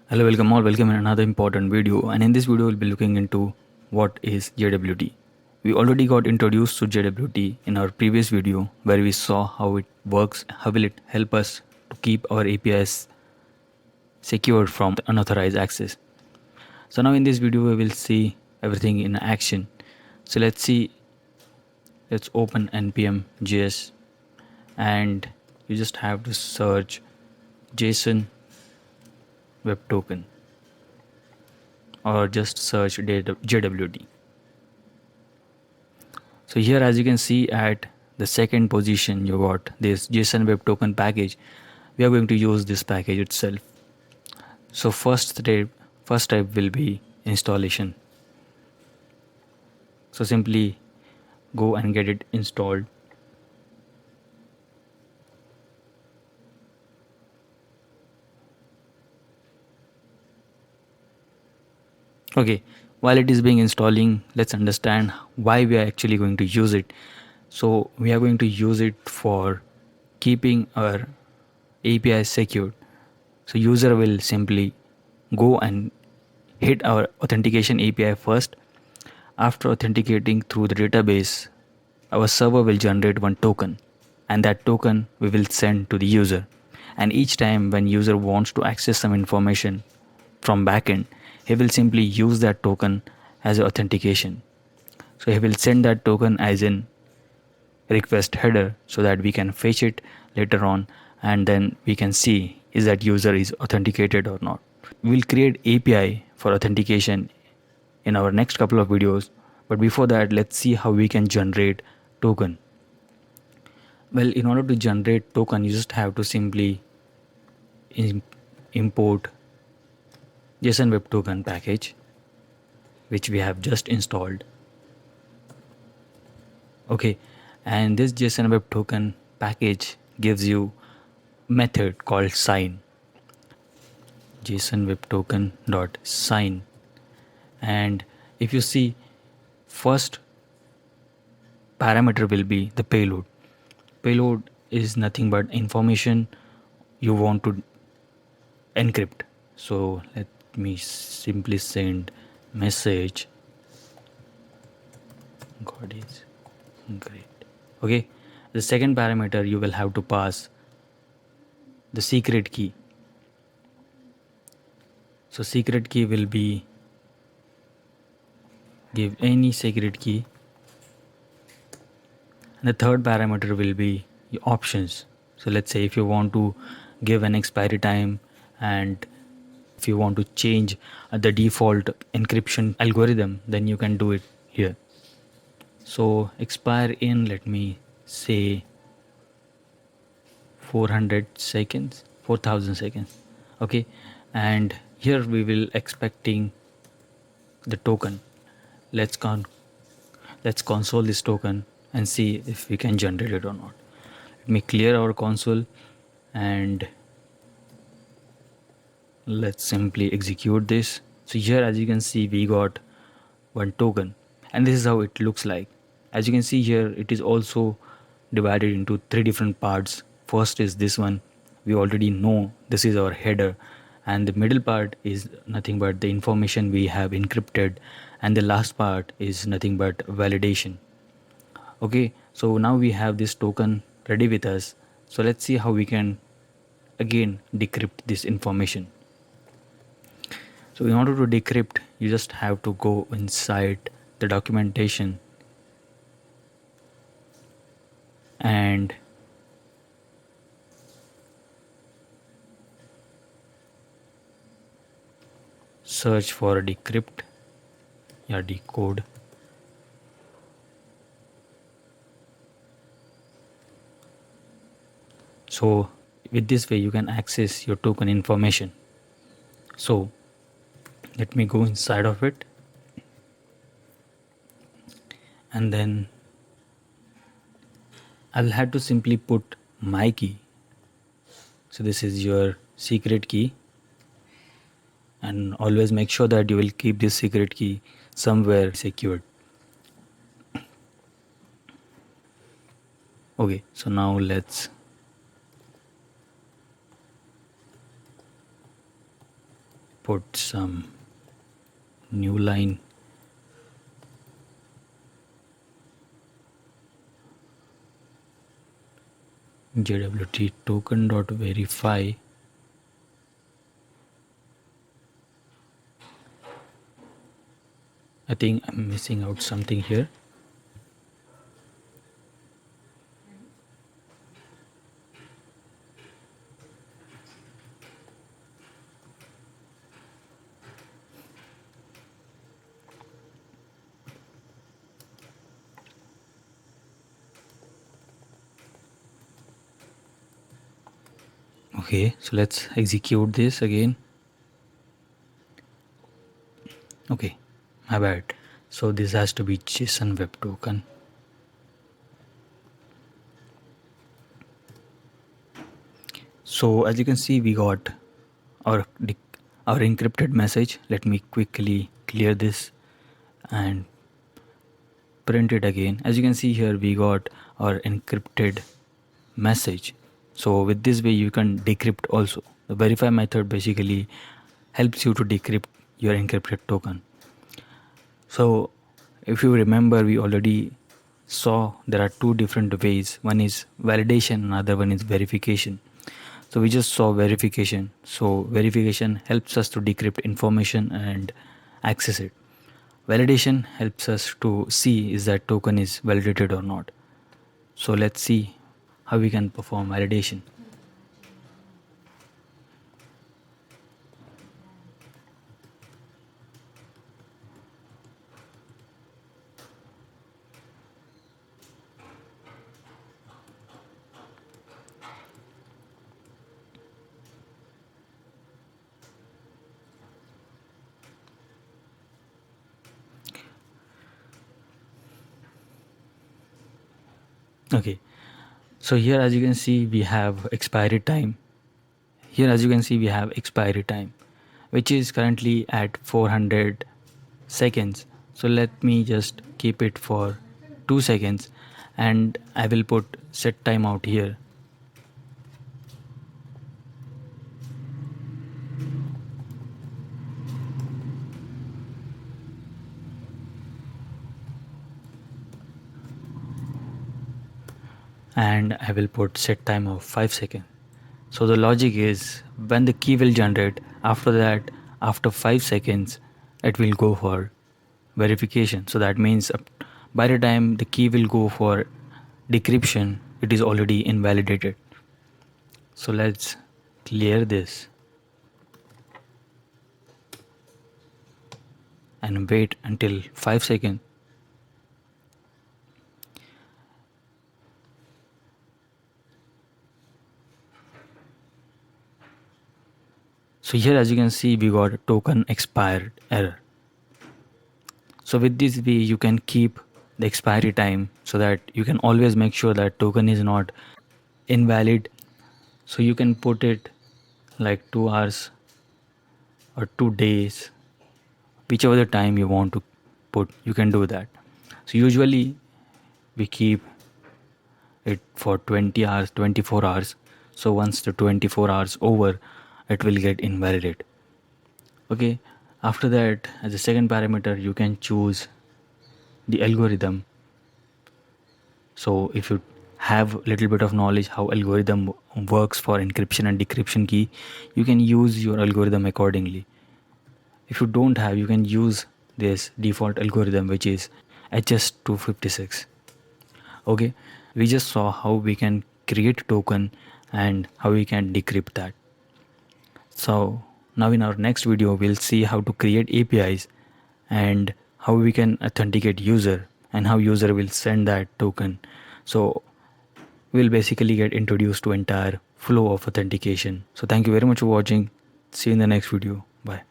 Hello, welcome in another important video. And in this video, we'll be looking into what is JWT. We already got introduced to JWT in our previous video where we saw how it works, how will it help us to keep our APIs secured from the unauthorized access. So now in this video, we will see everything in action. So let's open npm JS and you just have to search JSON web token or just search JWT. So here as you can see at the second position you got this JSON web token package. We are going to use this package itself. So first step will be installation. So simply go and get it installed. Okay, while it is being installing, let's understand why we are actually going to use it. So we are going to use it for keeping our API secured. So user will simply go and hit our authentication API first. After authenticating through the database, our server will generate one token, and that token we will send to the user. And each time when user wants to access some information from backend, he will simply use that token as authentication. So he will send that token as in request header so that we can fetch it later on, and then we can see is that user is authenticated or not. We'll create API for authentication in our next couple of videos, but before that let's see how we can generate token. Well, in order to generate token you just have to simply import JSON web token package which we have just installed. Okay, and this JSON web token package gives you method called sign, JSON web token dot sign. And if you see, first parameter will be the payload. Payload is nothing but information you want to encrypt. So let me simply send message God is great. Okay, the second parameter you will have to pass the secret key. So secret key will be give any secret key, and the third parameter will be the options. So let's say if you want to give an expiry time, and if you want to change the default encryption algorithm, then you can do it here. So expire in, let me say 4000 seconds. Okay, and here we will expecting the token. Let's console this token and see if we can generate it or not. Let me clear our console and let's simply execute this. So here as you can see we got one token, and this is how it looks like. As you can see here, it is also divided into three different parts. First is this one, we already know this is our header, and the middle part is nothing but the information we have encrypted, and the last part is nothing but validation. Okay, so now we have this token ready with us. So let's see how we can again decrypt this information. So in order to decrypt, you just have to go inside the documentation and search for decrypt or decode. So with this way you can access your token information. So let me go inside of it, and then I'll have to simply put my key. So this is your secret key, and always make sure that you will keep this secret key somewhere secured. Okay, so now let's put some new line. JWT token dot verify. I think I'm missing out something here. Okay, so let's execute this again. Okay, my bad. So this has to be JSON web token. So as you can see, we got our our encrypted message. Let me quickly clear this and print it again. As you can see here, we got our encrypted message. So with this way you can decrypt also. The verify method basically helps you to decrypt your encrypted token. So if you remember, we already saw there are two different ways. One is validation, another one is verification. So we just saw verification. So verification helps us to decrypt information and access it. Validation helps us to see is that token is validated or not. So let's see how we can perform validation. Okay, so here as you can see we have expiry time. Here as you can see we have expiry time, which is currently at 400 seconds. So let me just keep it for 2 seconds and I will put set timeout here. And I will put set time of 5 seconds. So the logic is when the key will generate, after that, after 5 seconds, it will go for verification. So that means by the time the key will go for decryption, it is already invalidated. So let's clear this and wait until 5 seconds. So here as you can see we got a token expired error. So with this way you can keep the expiry time so that you can always make sure that token is not invalid. So you can put it like 2 hours or 2 days, whichever the time you want to put, you can do that. So usually we keep it for 20 hours, 24 hours. So once the 24 hours over, it will get invalidated. Okay, after that as a second parameter you can choose the algorithm. So if you have a little bit of knowledge how algorithm works for encryption and decryption key, you can use your algorithm accordingly. If you don't have, you can use this default algorithm, which is HS256. Okay, we just saw how we can create a token and how we can decrypt that. So now in our next video we'll see how to create APIs and how we can authenticate user and how user will send that token. So we'll basically get introduced to entire flow of authentication. So thank you very much for watching. See you in the next video. Bye.